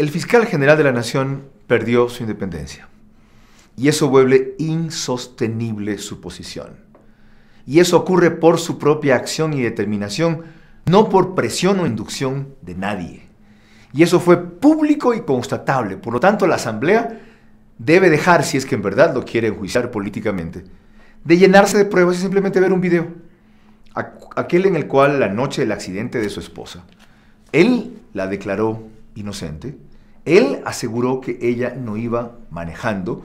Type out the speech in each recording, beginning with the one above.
El fiscal general de la Nación perdió su independencia y eso vuelve insostenible su posición. Y eso ocurre por su propia acción y determinación, no por presión o inducción de nadie. Y eso fue público y constatable. Por lo tanto, la Asamblea debe dejar, si es que en verdad lo quiere enjuiciar políticamente, de llenarse de pruebas y simplemente ver un video. Aquel en el cual la noche del accidente de su esposa, él la declaró inocente, él aseguró que ella no iba manejando,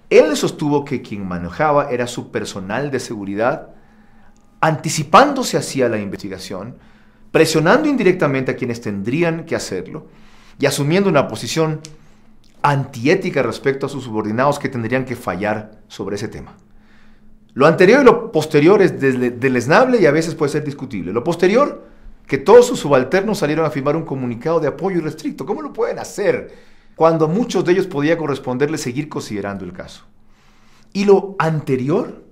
él sostuvo que quien manejaba era su personal de seguridad, anticipándose hacia la investigación, presionando indirectamente a quienes tendrían que hacerlo y asumiendo una posición antiética respecto a sus subordinados que tendrían que fallar sobre ese tema. Lo anterior y lo posterior es deleznable y a veces puede ser discutible. Lo posterior, que todos sus subalternos salieron a firmar un comunicado de apoyo irrestricto. ¿Cómo lo pueden hacer cuando a muchos de ellos podía corresponderles seguir considerando el caso? Y lo anterior,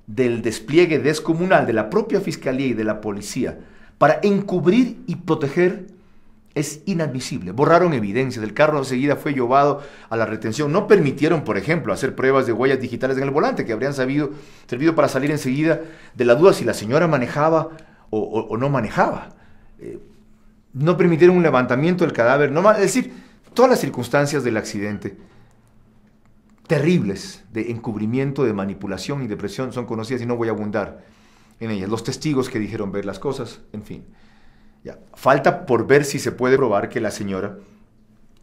del despliegue descomunal de la propia Fiscalía y de la Policía para encubrir y proteger, es inadmisible. Borraron evidencias, el carro enseguida fue llevado a la retención. No permitieron, por ejemplo, hacer pruebas de huellas digitales en el volante, que habrían servido para salir enseguida de la duda si la señora manejaba o no manejaba. No permitieron un levantamiento del cadáver, es decir, todas las circunstancias del accidente terribles de encubrimiento, de manipulación y de presión son conocidas y no voy a abundar en ellas. Los testigos que dijeron ver las cosas, en fin. Ya. Falta por ver si se puede probar que la señora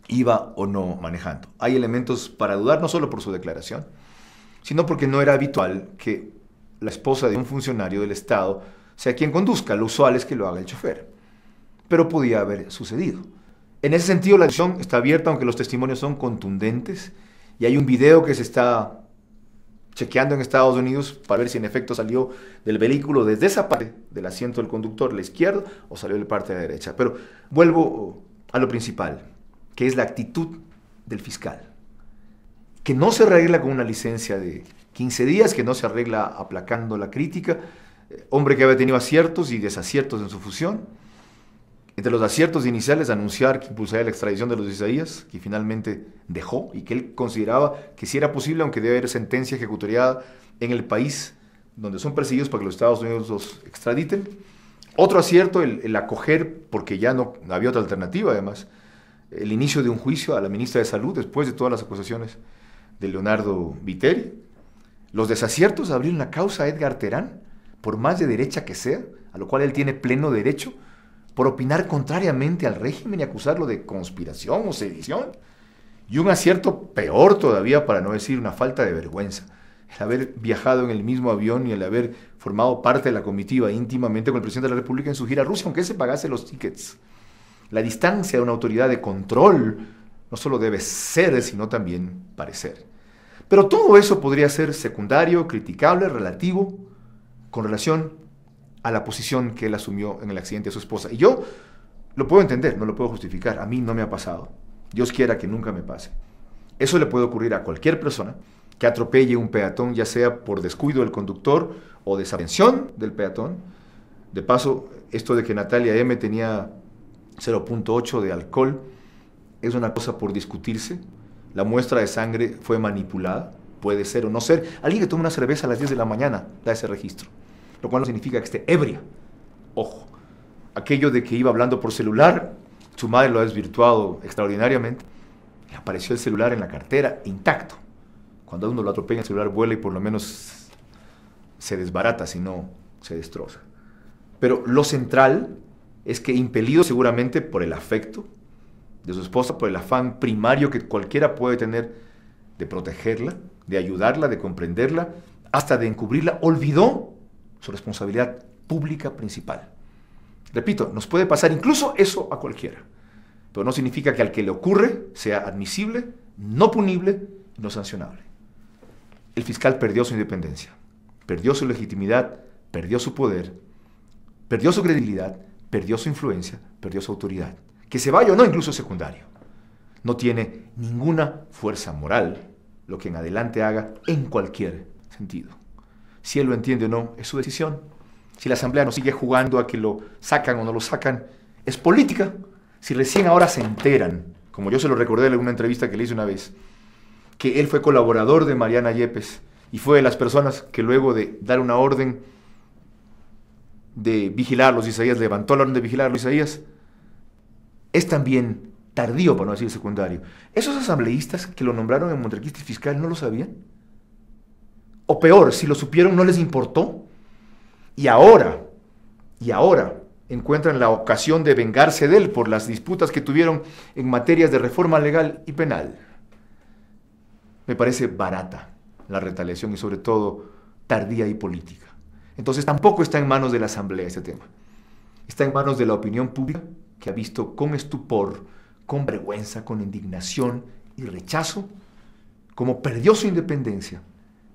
iba o no manejando. Hay elementos para dudar, no solo por su declaración, sino porque no era habitual que la esposa de un funcionario del Estado sea quien conduzca. Lo usual es que lo haga el chofer. Pero podía haber sucedido. En ese sentido, la decisión está abierta, aunque los testimonios son contundentes, y hay un video que se está chequeando en Estados Unidos para ver si en efecto salió del vehículo desde esa parte del asiento del conductor, la izquierda, o salió de la parte de la derecha. Pero vuelvo a lo principal, que es la actitud del fiscal, que no se arregla con una licencia de 15 días, que no se arregla aplacando la crítica, hombre que había tenido aciertos y desaciertos en su fusión. Entre los aciertos iniciales, anunciar que impulsaría la extradición de los Isaías, que finalmente dejó y que él consideraba que sí era posible, aunque debe haber sentencia ejecutoriada en el país donde son perseguidos para que los Estados Unidos los extraditen. Otro acierto, el acoger, porque ya no había otra alternativa además, el inicio de un juicio a la ministra de Salud después de todas las acusaciones de Leonardo Viteri. Los desaciertos, abrir una causa a Edgar Terán, por más de derecha que sea, a lo cual él tiene pleno derecho, por opinar contrariamente al régimen y acusarlo de conspiración o sedición. Y un acierto peor todavía, para no decir una falta de vergüenza, el haber viajado en el mismo avión y el haber formado parte de la comitiva íntimamente con el presidente de la República en su gira a Rusia, aunque él se pagase los tickets. La distancia de una autoridad de control no solo debe ser, sino también parecer. Pero todo eso podría ser secundario, criticable, relativo, con relación a la posición que él asumió en el accidente de su esposa. Y yo lo puedo entender, no lo puedo justificar. A mí no me ha pasado. Dios quiera que nunca me pase. Eso le puede ocurrir a cualquier persona que atropelle un peatón, ya sea por descuido del conductor o desatención del peatón. De paso, esto de que Natalia M. tenía 0.8 de alcohol es una cosa por discutirse. La muestra de sangre fue manipulada, puede ser o no ser. Alguien que toma una cerveza a las 10 de la mañana da ese registro, lo cual no significa que esté ebria. Ojo, aquello de que iba hablando por celular, su madre lo ha desvirtuado extraordinariamente, y apareció el celular en la cartera intacto. Cuando a uno lo atropella, el celular vuela y por lo menos se desbarata, si no se destroza. Pero lo central es que, impelido seguramente por el afecto de su esposa, por el afán primario que cualquiera puede tener de protegerla, de ayudarla, de comprenderla, hasta de encubrirla, olvidó su responsabilidad pública principal. Repito, nos puede pasar incluso eso a cualquiera, pero no significa que al que le ocurre sea admisible, no punible y no sancionable. El fiscal perdió su independencia, perdió su legitimidad, perdió su poder, perdió su credibilidad, perdió su influencia, perdió su autoridad. Que se vaya o no, incluso secundario. No tiene ninguna fuerza moral lo que en adelante haga en cualquier sentido. Si él lo entiende o no, es su decisión. Si la Asamblea no sigue jugando a que lo sacan o no lo sacan, es política. Si recién ahora se enteran como yo se lo recordé en una entrevista que le hice una vez, que él fue colaborador de Mariana Yepes y fue de las personas que luego de dar una orden de vigilar a los Isaías, levantó la orden de vigilar a los Isaías, es también tardío, para no decir secundario. ¿Esos asambleístas que lo nombraron en monarquista fiscal no lo sabían? O peor, si lo supieron no les importó, y ahora encuentran la ocasión de vengarse de él por las disputas que tuvieron en materias de reforma legal y penal. Me parece barata la retaliación y sobre todo tardía y política. Entonces tampoco está en manos de la Asamblea este tema. Está en manos de la opinión pública que ha visto con estupor, con vergüenza, con indignación y rechazo cómo perdió su independencia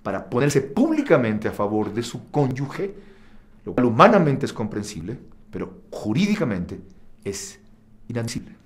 para ponerse públicamente a favor de su cónyuge, lo cual humanamente es comprensible, pero jurídicamente es inadmisible.